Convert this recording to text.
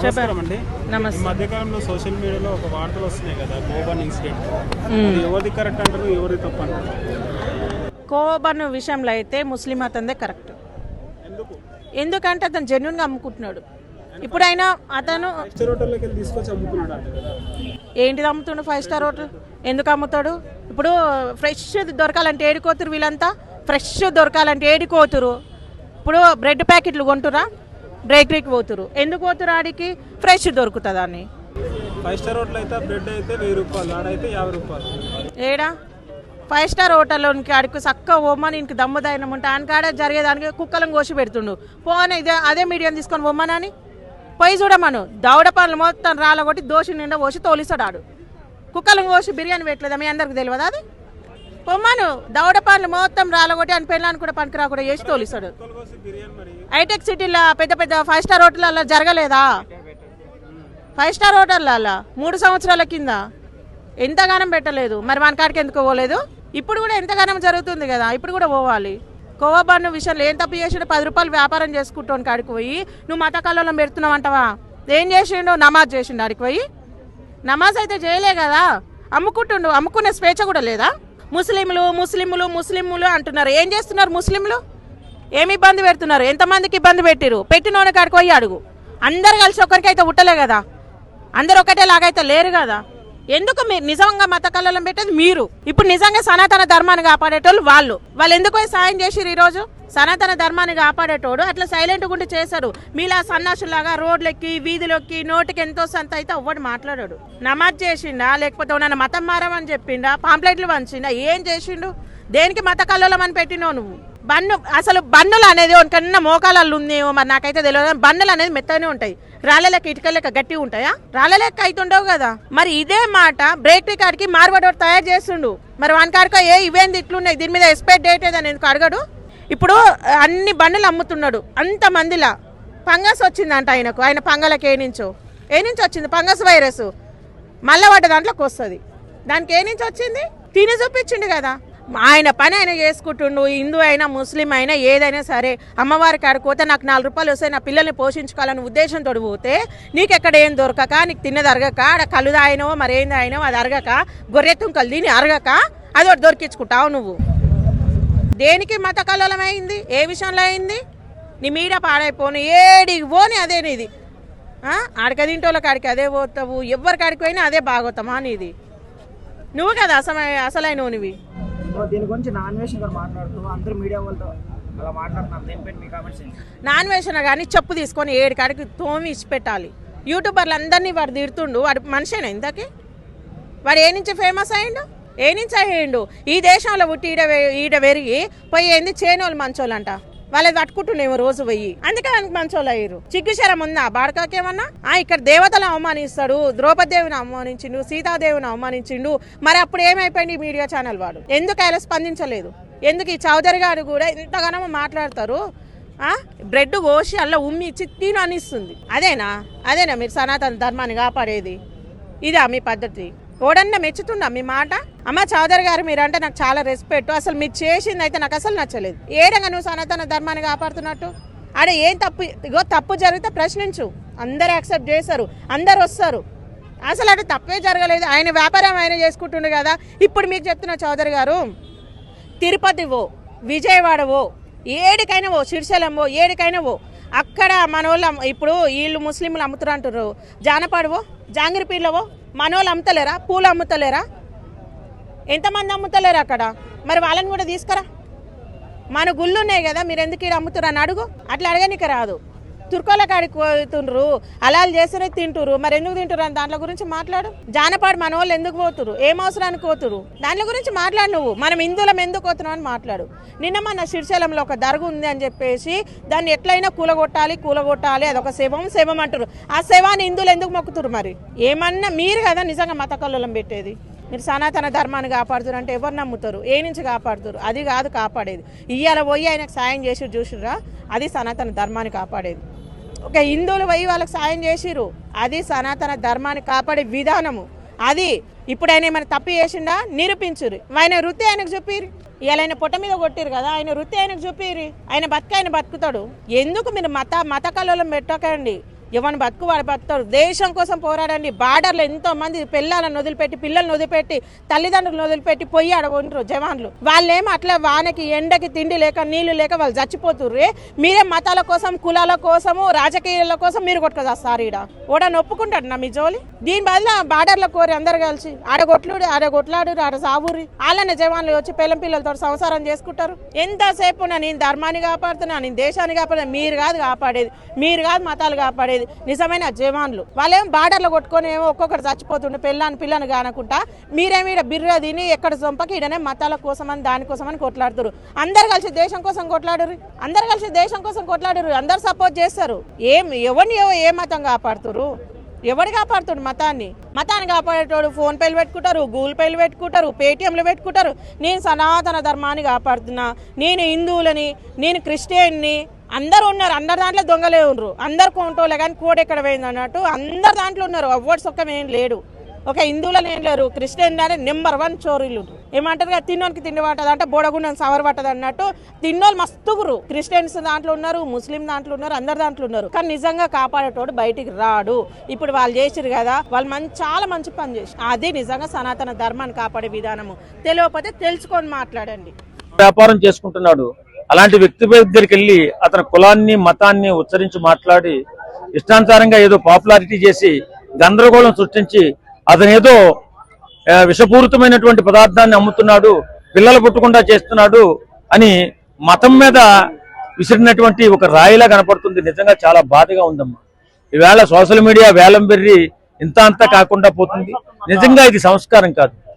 నమస్కారం అండి. ఈ నమస్తే. మధ్యకాలంలో సోషల్ మీడియాలో ఒక వార్తలు వస్తున్నాయి కదా, కోబన్ ఇన్సిడెంట్. అది ఎవరిది కరెక్ట్ అంటారు, ఎవరిది తప్పు అంటారు? కోబన్ విషయంలో అయితే ముస్లిం అతనిదే కరెక్ట్. ఎందుకు ఎందుకంటే అతను జెన్యున్గా అమ్ముకుంటున్నాడు. ఇప్పుడైనా అతను ఫైవ్ హోటల్లోకి వెళ్ళి తీసుకొచ్చి అమ్ముకున్నాడు అంట కదా. ఏంటిది అమ్ముతుండు? 5 స్టార్ హోటల్ ఎందుకు అమ్ముతాడు? ఇప్పుడు ఫ్రెష్ దొరకాలంటే ఏడుకోతురు, వీళ్ళంతా ఫ్రెష్ దొరకాలంటే ఏడుకోతురు. ఇప్పుడు బ్రెడ్ ప్యాకెట్లు కొంటురా, బేకరీకి పోతురు. ఎందుకు పోతురు? ఆడికి ఫ్రెష్ దొరుకుతుంది అని. 5 స్టార్ హోటల్ అయితే బ్రెడ్ అయితే 1000 రూపాయలు, ఆడైతే 50 రూపాయలు. ఏడా 5 స్టార్ హోటల్లోనికి ఆడికి చక్క ఓమ్మని ఇంక దమ్ము దైనం ఉంటే ఆయన కాడ జరిగేదానికి కుక్కలను కోసి పెడుతుండు. పోనీ అదే మీడియం తీసుకొని ఒమ్మనని పోయి చూడమను. దవడ పనులు మొత్తం రాలగొట్టి దోషి నిండా పోసి తోలిస్తాడు ఆడు. కుక్కలను కోసి బిర్యానీ పెట్టలేదా మీ అందరికి తెలియదు? అది పొమ్మను. దవడ పనులు మొత్తం రాలగొట్టి అని పెళ్ళాన్ని కూడా పనికి రాకుండా చేసి తోలిస్తాడు. హైటెక్ సిటీలో పెద్ద పెద్ద 5 స్టార్ హోటళ్ళల్లో జరగలేదా? 5 స్టార్ హోటళ్ళల్లో 3 సంవత్సరాల కింద ఎంతగానం పెట్టలేదు. మరి మన కాడికి ఎందుకు పోలేదు? ఇప్పుడు కూడా ఎంతగానం జరుగుతుంది కదా, ఇప్పుడు కూడా పోవాలి. కోవబన్ను విషయంలో ఏం తప్పు చేసిండు? 10 రూపాయలు వ్యాపారం చేసుకుంటాను కాడికి పోయి నువ్వు మత కళ్ళలో పెడుతున్నావు అంటవా? ఏం చేసిండు? నమాజ్ చేసిండు. ఆడికి పోయి నమాజ్ అయితే చేయలే కదా, అమ్ముకుంటుండు. అమ్ముకునే స్వేచ్ఛ కూడా లేదా? ముస్లింలు ముస్లింలు ముస్లింలు అంటున్నారు. ఏం చేస్తున్నారు ముస్లింలు? ఏమి ఇబ్బంది పెడుతున్నారు? ఎంతమందికి ఇబ్బంది పెట్టిరు? పెట్టినోని కాడికి పోయి అడుగు. అందరు కలిసి ఒకరికైతే ఉట్టలే కదా, అందరు ఒకటే లాగైతే లేరు కదా. ఎందుకు మీరు నిజంగా మత కళ్ళలో పెట్టేది మీరు? ఇప్పుడు నిజంగా సనాతన ధర్మాన్ని కాపాడేటోళ్ళు వాళ్ళు ఎందుకు పోయి సాయం చేసిరు? ఈరోజు సనాతన ధర్మాన్ని కాపాడేటోడు అట్లా సైలెంట్గా ఉండి చేశాడు. మీలా సన్నాసులాగా రోడ్లెక్కి వీధిలోకి నోటికి ఎంతో సంత అయితే అవ్వడు మాట్లాడాడు. నమాజ్ చేసిండా, లేకపోతే నన్ను మతం మారమని చెప్పిండా, పాంప్లెట్లు పంచిండా, ఏం చేసిండు? దేనికి మత కళ్ళలో అని పెట్టినావు నువ్వు? అసలు బన్నులు అనేది కన్నా మోకాళ్ళు ఉందేమో మరి నాకైతే తెలియదు. బన్నులు అనేది మెత్తనే ఉంటాయి, రాళ్ళ లెక్క ఇటుక లెక్క గట్టిగా ఉంటాయా? రాళ్ళ లెక్క అయితే ఉండవు కదా. మరి ఇదే మాట బ్రేకరీ కాడికి మార్బడోడు తయారు చేస్తుండు. మరి వాని కాడికో ఇవేంది ఇట్లున్నాయి, దీని మీద ఎక్స్పైర్ డేట్ ఏదని ఎందుకు అడగడు? ఇప్పుడు అన్ని బండ్లు అమ్ముతున్నాడు. అంతమందిలా ఫంగస్ వచ్చిందంట ఆయనకు. ఆయన పంగలకి ఏ నుంచి వచ్చింది ఫంగస్ వైరస్? మళ్ళా వాటి దాంట్లోకి వస్తుంది. దానికి ఏ నుంచి వచ్చింది? తిని చూపించిండు కదా. ఆయన పని ఆయన చేసుకుంటుండు. హిందూ అయినా ముస్లిం అయినా ఏదైనా సరే, అమ్మవారి కాడికి పోతే నాకు 4 రూపాయలు వస్తే నా పిల్లల్ని పోషించుకోవాలని ఉద్దేశంతో పోతే నీకెక్కడ ఏం దొరకక, నీకు తిన్నది అరగక, ఆడ కళ్ళు తాగినవో మరేం తాగినవో అది అరగక, గొర్రె తుంకలు తిని అరగక అది ఒకటి దొరికించుకుంటావు నువ్వు. దేనికి మత కల్లోలం అయింది? ఏ విషయంలో అయింది? నీ మీద పాడైపోను, ఏడికి పోని అదే నీది. ఆడికి తింటోళ్ళ కాడికి అదే పోతావు, ఎవరి కాడికి పోయినా అదే బాగోతామా నీది? నువ్వు కదా అసలైన నువ్వు. దీని గురించి నాన్ వేషన్ గారు మాట్లాడుతూ అందరూ మీడియా వాళ్ళతో అలా మాట్లాడుతున్నారు. దీనిపై మీ కామెంట్స్ ఏంటి? నాన్ వేషన్ కానీ చెప్పు తీసుకొని 7 కాడికి తోమి ఇచ్చి పెట్టాలి. యూట్యూబర్లు అందరినీ వాడు తిడుతుండు. వాడు మనిషేనా ఇంతకీ? వాడు ఏ నుంచి ఫేమస్ అయ్యిండు? ఏ నుంచి అయ్యిండు? ఈ దేశంలో పుట్టి ఈడ పెరిగి పోయి ఏంది చేనోళ్ళు మంచోళ్ళు అంట. వాళ్ళది పట్టుకుంటుండేమో రోజు పోయి, అందుకే దానికి మంచోళ్ళు అయ్యారు. చిగ్గుశరం ఉందా బాడకాకేమన్నా? ఇక్కడ దేవతలను అవమానిస్తాడు, ద్రౌపదేవిని అవమానించిండు, సీతాదేవిని అవమానించిండు. మరి అప్పుడు ఏమైపోయింది ఈ మీడియా ఛానల్ వాడు? ఎందుకు ఆయన స్పందించలేదు? ఎందుకు ఈ చౌదరి గారు కూడా ఇంతగానో మాట్లాడతారు? బ్రెడ్ కోసి అలా ఉమ్మి ఇచ్చి తిను అనిస్తుంది. అదేనా మీరు సనాతన ధర్మాన్ని కాపాడేది? ఇదా మీ పద్ధతి? ఓడన్నా మెచ్చుతుందా మీ మాట? అమ్మ చౌదరి గారు మీరంటే నాకు చాలా రెస్పెక్ట్. అసలు మీరు చేసింది అయితే నాకు అసలు నచ్చలేదు. ఏడంగా నువ్వు సనాతన ధర్మాన్ని కాపాడుతున్నట్టు? ఆడ ఏం తప్పు జరిగితే ప్రశ్నించు. అందరు యాక్సెప్ట్ చేస్తారు, అందరు వస్తారు. అసలు అంటే తప్పే జరగలేదు. ఆయన వ్యాపారం ఆయన చేసుకుంటుండే కదా. ఇప్పుడు మీకు చెప్తున్న చౌదరి గారు, తిరుపతివో విజయవాడవో ఏడికైనా ఓ, శ్రీశైలంవో ఏడికైనా ఓ, అక్కడ మన వాళ్ళు ఇప్పుడు వీళ్ళు ముస్లింలు అమ్ముతారు అంటారు. జానపాడువో జాంగిరిపీర్లవో మనోళ్ళు అమ్ముతలేరా? పూలు అమ్ముతలేరా? ఎంతమంది అమ్ముతలేరు అక్కడ? మరి వాళ్ళని కూడా తీసుకురా. మన గుళ్ళు ఉన్నాయి కదా, మీరు ఎందుకు ఇక్కడ అమ్ముతారు అని అడుగు. అట్లా అడగనిక రాదు. తుర్కోల కాడికి పోతుండ్రు, అలాలు చేస్తేనే తింటురు. మరి ఎందుకు తింటారు అని దాంట్లో గురించి మాట్లాడు. జానపాడు మన వాళ్ళు ఎందుకు పోతురు, ఏం అవసరానికి పోతురు, దాంట్లో గురించి మాట్లాడు. నువ్వు మనం హిందువులం ఎందుకు పోతున్నావు అని మాట్లాడు. నిన్న మన శ్రీశైలంలో ఒక దర్గా ఉంది అని చెప్పేసి దాన్ని ఎట్లయినా కూలగొట్టాలి, అదొక శవం అంటారు. ఆ శవాన్ని హిందువులు ఎందుకు మొక్కుతురు? మరి ఏమన్నా మీరు కదా నిజంగా మత కల్లోలం పెట్టేది? మీరు సనాతన ధర్మాన్ని కాపాడుతారు అంటే ఎవరు నమ్ముతారు? ఏ నుంచి కాపాడుతారు? అది కాదు కాపాడేది. ఇవాళ పోయి ఆయనకు సాయం చేసి చూసిర్రా, అది సనాతన ధర్మాన్ని కాపాడేది. ఒక హిందువులు పోయి వాళ్ళకి సాయం చేసిరు, అది సనాతన ధర్మాన్ని కాపాడే విధానము. అది ఇప్పుడు ఆయన ఏమైనా తప్పు చేసిండా నిరూపించురు. ఆయన వృత్తి ఆయనకు చూపిరు. ఇవాళ ఆయన పొట్ట మీద కొట్టిరు కదా, ఆయన వృత్తి ఆయనకు చూపిరు. ఆయన బతుకుతాడు. ఎందుకు మీరు మత కల్లోలం పెట్టకండి. ఎవరిని బతుకు వాడు బతుకుతారు. దేశం కోసం పోరాడండి. బార్డర్లో ఎంతో మంది పిల్లలను వదిలిపెట్టి పిల్లల్ని వదిలిపెట్టి తల్లిదండ్రులను వదిలిపెట్టి పోయి ఆడకుంటారు జవాన్లు. వాళ్ళేమో అట్లా వానకి ఎండకి తిండి లేక నీళ్లు లేక వాళ్ళు చచ్చిపోతుర్రే. మీరే మతాల కోసం కులాల కోసము రాజకీయాల కోసం మీరు కొట్టుకొస్తారు. ఈడ ఓడని ఒప్పుకుంటాడు నా మీ జోలి. దీని బదులు బార్డర్లో కోరి అందరు కలిసి ఆడగొట్లాడు ఆడ సావురి వాళ్ళనే జవాన్లు వచ్చి పిల్లం పిల్లలతో సంసారం చేసుకుంటారు. ఎంతసేపు నేను ధర్మాన్ని కాపాడుతున్నా, నేను దేశాన్ని కాపాడుతున్నా. మీరు కాదు కాపాడేది, మీరు కాదు మతాలు కాపాడేది, నిజమైన జవాన్లు. వాళ్ళేమో బార్డర్లో కొట్టుకొని ఏమో ఒక్కొక్కరు చచ్చిపోతుండే పిల్లని కానకుండా మీరేమి ఈడ బిర్ర తిని ఎక్కడ చంపకి ఈడనే మతాల కోసం అని దానికోసమని కొట్లాడుతారు. అందరు కలిసి దేశం కోసం కొట్లాడరు, అందరు సపోర్ట్ చేస్తారు. ఎవరిని ఏ మతం కాపాడుతారు? ఎవరు కాపాడుతాడు మతాన్ని కాపాడేటోడు ఫోన్ పేలు పెట్టుకుంటారు, గూగుల్ పేలు పెట్టుకుంటారు, పేటిఎంలు పెట్టుకుంటారు. నేను సనాతన ధర్మాన్ని కాపాడుతున్నా, నేను హిందువులని, నేను క్రిస్టియన్ని, అందరు ఉన్నారు. అందరు దాంట్లో దొంగలే ఉన్నారు, అందరు కొంటోలే. కానీ కోడ్ ఎక్కడ పోయింది అన్నట్టు అందరు దాంట్లో ఉన్నారు. అవ్వడు సొక్కం ఏం లేడు. ఒక హిందువులను ఏం లేరు, క్రిస్టియన్ అంటే నెంబర్ 1 చోరీలు ఏమంటారు కదా, తిన్నోనికి తిండి పట్టదు అంటే బోడగుండం సవర్ పట్టదు అన్నట్టు తిన్నోళ్ళు మస్తుగురు. క్రిస్టియన్స్ దాంట్లో ఉన్నారు, ముస్లిం దాంట్లో ఉన్నారు, అందరు దాంట్లో ఉన్నారు. కానీ నిజంగా కాపాడేటోడు బయటికి రాడు. ఇప్పుడు వాళ్ళు చేసిరు కదా, వాళ్ళు చాలా మంచి పని చేసి, అది నిజంగా సనాతన ధర్మాన్ని కాపాడే విధానము. తెలియకపోతే తెలుసుకొని మాట్లాడండి. వ్యాపారం చేసుకుంటున్నాడు, అలాంటి వ్యక్తి దగ్గరికి వెళ్ళి అతని కులాన్ని మతాన్ని ఉచ్చరించి మాట్లాడి ఇష్టానుసారంగా ఏదో పాపులారిటీ చేసి గందరగోళం సృష్టించి అతను ఏదో విషపూరితమైనటువంటి పదార్థాన్ని అమ్ముతున్నాడు, పిల్లలు పుట్టకుండా చేస్తున్నాడు అని మతం మీద విసిరినటువంటి ఒక రాయిలా కనపడుతుంది. నిజంగా చాలా బాధగా ఉందమ్మా. ఈవేళ సోషల్ మీడియా వేలం బెర్రి ఇంత అంతా కాకుండా పోతుంది. నిజంగా ఇది సంస్కారం కాదు.